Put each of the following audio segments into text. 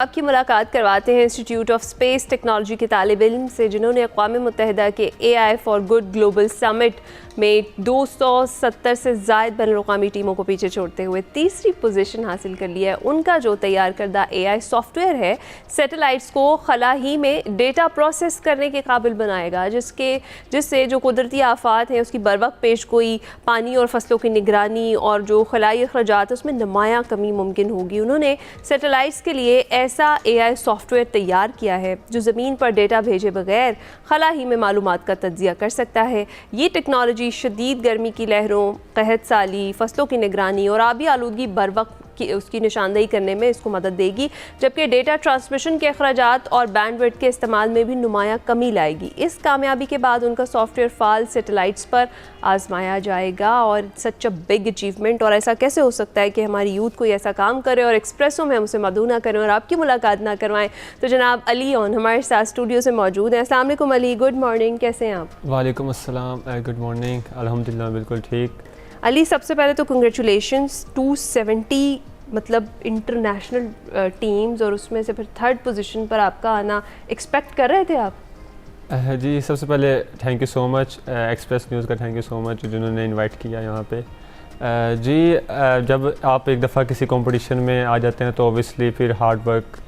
आपकी मुलाकात करवाते हैं इंस्टीट्यूट ऑफ स्पेस टेक्नोलॉजी के तालिब इल्म से, जिन्होंने अक़वाम मुत्तहिदा के AI for good global summit में 270 से ज़ायद बैनुल-अक़वामी टीमों को पीछे छोड़ते हुए तीसरी पोजीशन हासिल कर लिया है। उनका जो तैयार करदा AI सॉफ्टवेयर है, सैटेलाइट्स को खला ही में डेटा प्रोसेस करने के काबिल बनाएगा, जिससे जो कुदरती आफात हैं उसकी बरवक्त पेशगोई, पानी और फसलों की निगरानी और जो खलाई अखराजात उसमें नुमायाँ कमी मुमकिन होगी। उन्होंने सैटेलाइट्स के लिए ऐसा AI सॉफ्टवेयर तैयार किया है जो ज़मीन पर डेटा भेजे बगैर खला ही में मालूमात का तज्ज़िया कर सकता है। ये टेक्नोलॉजी शदीद गर्मी की लहरों, कहत साली, फसलों की निगरानी और आबी आलूदगी बरवक्त की उसकी निशानदेही करने में इसको मदद देगी, जबकि डेटा ट्रांसमिशन के अखराजात और बैंडविड्थ के इस्तेमाल में भी नुमायाँ कमी लाएगी। इस कामयाबी के बाद उनका सॉफ्टवेयर फाल सैटेलाइट्स पर आजमाया जाएगा और सच अ बिग अचीवमेंट। और ऐसा कैसे हो सकता है कि हमारी यूथ कोई ऐसा काम करे और एक्सप्रेसों में हमसे मदऊ ना करें और आपकी मुलाकात ना करवाएं। तो जनाब अली ऑन हमारे साथ स्टूडियो से मौजूद हैं। अस्सलाम वालेकुम अली, गुड मॉर्निंग, कैसे हैं आप? वालेकुम अस्सलाम, गुड मॉर्निंग, अल्हम्दुलिल्लाह बिल्कुल ठीक। अली, सबसे पहले तो कंग्रेचुलेशंस, 270 मतलब इंटरनेशनल टीम्स और उसमें से फिर थर्ड पोजीशन पर आपका आना एक्सपेक्ट कर रहे थे आप? जी, सबसे पहले thank you so much, express news का थैंक यू सो मच जिन्होंने इनवाइट किया यहाँ पे। जी, जब आप एक दफ़ा किसी कंपटीशन में आ जाते हैं तो ऑब्वियसली फिर हार्ड वर्क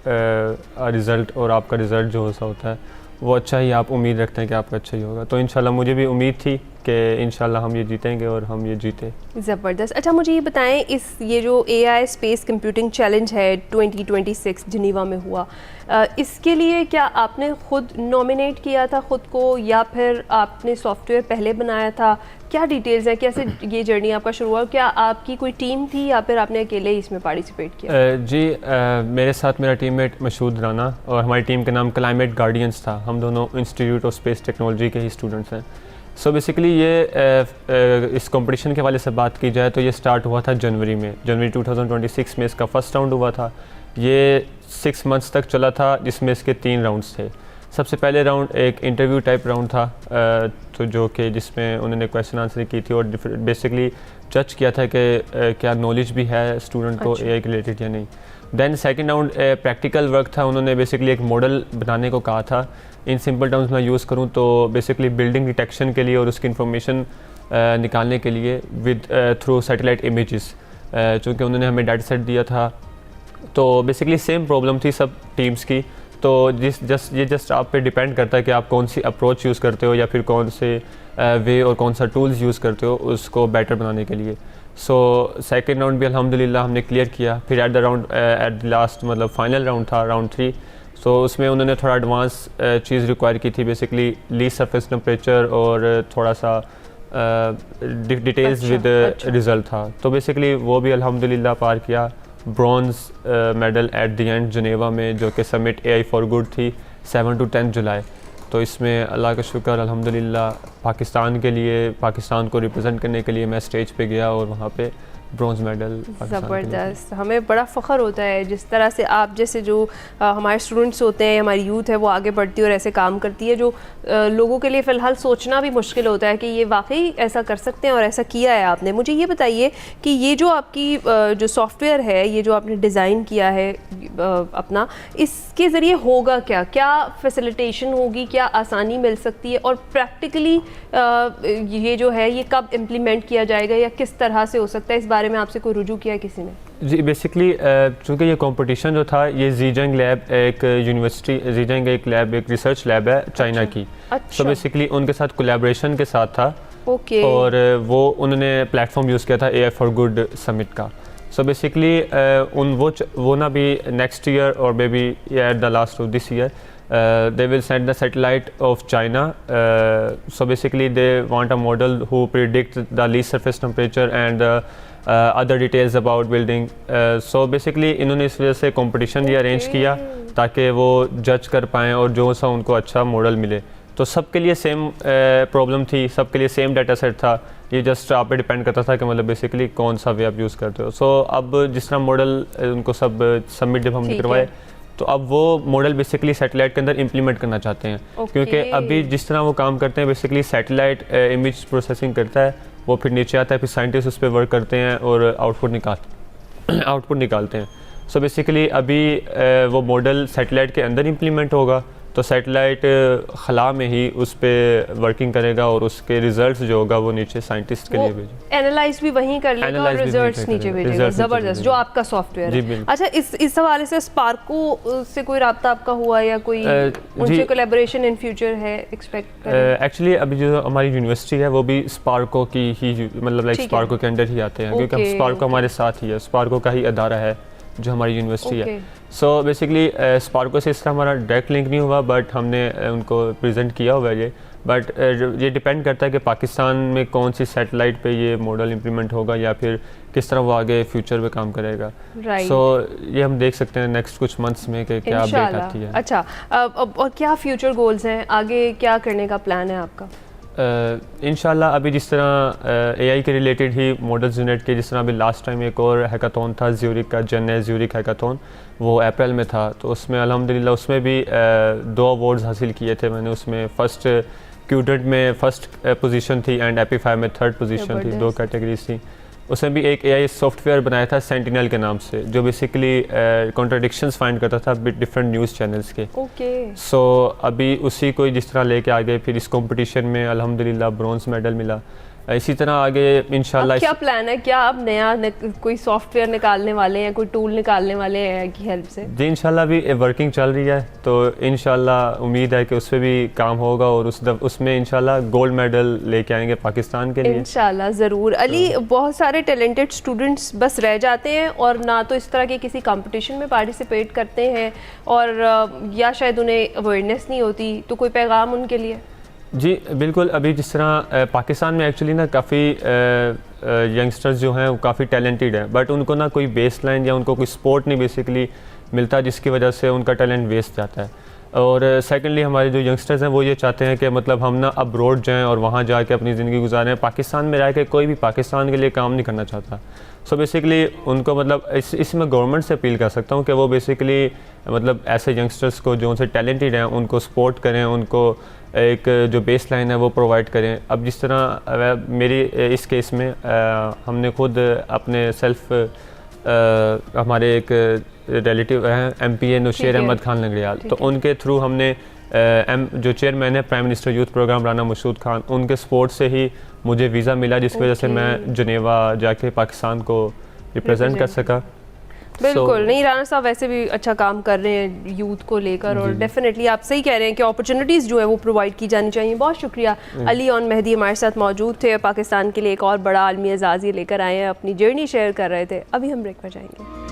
रिज़ल्ट और आपका रिज़ल्ट जो होता है वो अच्छा ही आप उम्मीद रखते हैं कि आपका अच्छा ही होगा। तो इंशाल्लाह मुझे भी उम्मीद थी कि इंशाल्लाह हम ये जीतेंगे और हम ये जीते। ज़बरदस्त। अच्छा, मुझे ये बताएं, ये जो AI स्पेस कंप्यूटिंग चैलेंज है 2026 जिनीवा में हुआ, इसके लिए क्या आपने ख़ुद नॉमिनेट किया था ख़ुद को या फिर आपने सॉफ्टवेयर पहले बनाया था? क्या डिटेल्स हैं, कैसे ये जर्नी आपका शुरू हुआ? क्या आपकी कोई टीम थी या फिर आपने अकेले ही इसमें पार्टिसिपेट किया? जी, मेरे साथ मेरा टीममेट मशहूद राना और हमारी टीम का नाम क्लाइमेट गार्डियंस था। हम दोनों इंस्टीट्यूट ऑफ स्पेस टेक्नोलॉजी के ही स्टूडेंट्स हैं। सो बेसिकली ये इस कंपटीशन के वाले से बात की जाए तो ये स्टार्ट हुआ था जनवरी 2026 में इसका फ़र्स्ट राउंड हुआ था। ये 6 मंथ्स तक चला था, जिसमें इसके 3 राउंड्स थे। सबसे पहले राउंड एक इंटरव्यू टाइप राउंड था, तो जो कि जिसमें उन्होंने क्वेश्चन आंसर की थी और बेसिकली जज किया था कि क्या नॉलेज भी है स्टूडेंट को AI के रिलेटेड या नहीं। Then second round practical work था। उन्होंने बेसिकली एक मॉडल बनाने को कहा था। इन सिंपल टर्म्स में यूज़ करूँ तो बेसिकली बिल्डिंग डिटेक्शन के लिए और उसकी इन्फॉर्मेशन निकालने के लिए विद थ्रू सैटेलाइट इमेजेस, चूँकि उन्होंने हमें डाटा सेट दिया था तो बेसिकली सेम प्रॉब्लम थी सब टीम्स की। तो ये जस्ट आप पे डिपेंड करता है कि आप कौन सी अप्रोच यूज़ करते हो या फिर कौन से वे और कौन सा टूल्स यूज़ करते हो उसको बेटर बनाने के लिए। सो सेकंड राउंड भी अल्हम्दुलिल्लाह हमने क्लियर किया। फिर एट द लास्ट मतलब फाइनल राउंड था, राउंड 3। सो उसमें उन्होंने थोड़ा एडवांस चीज़ रिक्वायर की थी, बेसिकली लीस्ट सरफेस टेम्परेचर और थोड़ा सा डिटेल्स विद रिज़ल्ट था। तो बेसिकली वो भी अल्हम्दुलिल्लाह पार किया। Bronze medal at the end Geneva में, जो कि समिट AI फॉर गुड थी 7 to 10 जुलाई। तो इसमें अल्लाह का शुक्र अल्हम्दुलिल्लाह पाकिस्तान के लिए, पाकिस्तान को रिप्रेजेंट करने के लिए मैं स्टेज पे गया और वहाँ पे ब्रॉन्ज़ मेडल। ज़बरदस्त, हमें बड़ा फ़ख्र होता है जिस तरह से आप जैसे जो हमारे स्टूडेंट्स होते हैं, हमारी यूथ है वो आगे बढ़ती है और ऐसे काम करती है जो लोगों के लिए फ़िलहाल सोचना भी मुश्किल होता है कि ये वाकई ऐसा कर सकते हैं और ऐसा किया है आपने। मुझे ये बताइए कि ये जो आपकी जो सॉफ्टवेयर है, ये जो आपने डिज़ाइन किया है अपना, इसके ज़रिए होगा क्या? क्या फैसिलिटेशन होगी, क्या आसानी मिल सकती है और प्रैक्टिकली ये जो है ये कब इम्प्लीमेंट किया जाएगा या किस तरह से हो सकता है? इस बारे में आपसे कोई रुजू किया है किसी ने? जी, बेसिकली चूँकि ये कंपटीशन जो था ये ज़ीजिंग लैब, एक यूनिवर्सिटी ज़ीजिंग एक लैब, एक रिसर्च लैब है चाइना की। तो बेसिकली उनके साथ कोलैबोरेशन के साथ था। ओके। और वो उन्होंने प्लेटफॉर्म यूज़ किया था AI फॉर गुड समिट का। सो बेसिकली वो ना भी नेक्स्ट ईयर और may be at the last of this year they will send the satellite of China. So basically they want a model who predicts the least surface temperature and other details about building. So basically इन्होंने इस वजह से competition ये arrange किया ताकि वो जज कर पाएँ और जो सा उनको अच्छा मॉडल मिले। तो सबके लिए सेम प्रॉब्लम थी, सबके लिए सेम डाटा सेट था। ये जस्ट आप पे डिपेंड करता था कि मतलब बेसिकली कौन सा वे आप यूज़ करते हो। सो अब जिस तरह मॉडल उनको सब सबमिट जब हमने करवाए तो अब वो मॉडल बेसिकली सैटेलाइट के अंदर इम्प्लीमेंट करना चाहते हैं। क्योंकि अभी जिस तरह वो काम करते हैं बेसिकली सैटेलाइट इमेज प्रोसेसिंग करता है, वो फिर नीचे आता है, फिर साइंटिस्ट उस पर वर्क करते हैं और आउटपुट निकालते हैं। सो बेसिकली अभी वो मॉडल सैटेलाइट के अंदर इम्प्लीमेंट होगा, तो सैटेलाइट खला में ही उस पर वर्किंग करेगा और उसके रिजल्ट्स जो होगा वो नीचे साइंटिस्ट के लिए भेजेगा, एनालाइज भी वहीं कर लेगा और रिजल्ट्स नीचे भेजेगा। ज़बरदस्त, जो आपका सॉफ्टवेयर है। अच्छा, इस हवाले से स्पार्को से कोई रब्ता आपका हुआ या कोई उनसे कोलैबोरेशन इन फ्यूचर है एक्सपेक्ट? एक्चुअली अभी जो हमारी यूनिवर्सिटी है वो भी स्पार्को की ही, मतलब लाइक स्पार्को के अंडर ही आते हैं, क्योंकि हम स्पार्को हमारे साथ ही है, स्पार्को का ही अदारा है जो हमारी यूनिवर्सिटी है। सो बेसिकली स्पार्को से इसका हमारा डायरेक्ट लिंक नहीं हुआ, बट हमने उनको प्रेजेंट किया हुआ है ये। बट ये डिपेंड करता है कि पाकिस्तान में कौन सी सैटेलाइट पे ये मॉडल इम्प्लीमेंट होगा या फिर किस तरह वो आगे फ्यूचर में काम करेगा। सो ये हम देख सकते हैं नेक्स्ट कुछ मंथ्स में कि क्या अपडेट आती है। अच्छा, और क्या फ्यूचर गोल्स हैं, आगे क्या करने का प्लान है आपका? इंशाल्लाह अभी जिस तरह AI के रिलेटेड ही मॉडल्स जनरेट किए, जिस तरह अभी लास्ट टाइम एक और हैकाथॉन था ज्यूरिक का, जेन ज्यूरिक हैकाथॉन, वो अप्रैल में था, तो उसमें अल्हम्दुलिल्लाह उसमें भी 2 अवार्ड्स हासिल किए थे मैंने। उसमें फ़र्स्ट क्यूडेट में फ़र्स्ट पोजीशन थी एंड एपीफाई में 3rd पोजीशन थी, 2 कैटेगरीज थी। उसमें भी एक AI सॉफ्टवेयर बनाया था सेंटिनल के नाम से, जो बेसिकली कॉन्ट्रडिक्शंस फाइंड करता था डिफरेंट न्यूज़ चैनल्स के। सो अभी उसी को जिस तरह लेके आ गए, फिर इस कंपटीशन में अल्हम्दुलिल्लाह ब्रॉन्ज मेडल मिला। इसी तरह आगे इंशाल्लाह क्या प्लान है, क्या आप नया कोई सॉफ्टवेयर निकालने वाले हैं, कोई टूल निकालने वाले हैं की हेल्प से? जी इंशाल्लाह अभी वर्किंग चल रही है, तो इंशाल्लाह उम्मीद है कि उस पर भी काम होगा और उसमें इंशाल्लाह गोल्ड मेडल लेके आएंगे पाकिस्तान के लिए इंशाल्लाह ज़रूर। अली, बहुत सारे टैलेंटेड स्टूडेंट्स बस रह जाते हैं और ना तो इस तरह के किसी कंपटीशन में पार्टिसिपेट करते हैं और या शायद उन्हें अवेयरनेस नहीं होती, तो कोई पैगाम उनके लिए? जी बिल्कुल, अभी जिस तरह पाकिस्तान में एक्चुअली ना काफ़ी यंगस्टर्स जो हैं वो काफ़ी टैलेंटेड हैं, बट उनको ना कोई बेस लाइन या उनको कोई स्पोर्ट नहीं बेसिकली मिलता, जिसकी वजह से उनका टैलेंट वेस्ट जाता है। और सेकेंडली हमारे जो यंगस्टर्स हैं वो ये चाहते हैं कि मतलब हम ना अब्रॉड जाएं और वहाँ जाके अपनी ज़िंदगी गुजारें। पाकिस्तान में रह के कोई भी पाकिस्तान के लिए काम नहीं करना चाहता। सो बेसिकली उनको मतलब इसमें गवर्नमेंट से अपील कर सकता हूँ कि वो बेसिकली मतलब ऐसे यंगस्टर्स को जो उनसे टैलेंटेड हैं उनको सपोर्ट करें, उनको एक जो बेस लाइन है वो प्रोवाइड करें। अब जिस तरह मेरी इस केस में हमने खुद अपने हमारे एक रिलेटिव हैं MPA नुशैर अहमद खान लंगड़ियाल, तो उनके थ्रू हमने जो चेयरमैन है prime minister youth program Rana Masood Khan, उनके सपोर्ट से ही मुझे वीज़ा मिला, जिसकी वजह से मैं जनेवा जाके पाकिस्तान को रिप्रेजेंट कर सका। बिल्कुल नहीं, राना साहब वैसे भी अच्छा काम कर रहे हैं यूथ को लेकर, और डेफिनेटली आप सही कह रहे हैं कि अपॉर्चुनिटीज़ जो है वो प्रोवाइड की जानी चाहिए। बहुत शुक्रिया। अली ऑन मेहदी हमारे साथ मौजूद थे, पाकिस्तान के लिए एक और बड़ा आलमी एजाज़ लेकर आए हैं, अपनी जर्नी शेयर कर रहे थे। अभी हम ब्रेक पर जाएंगे।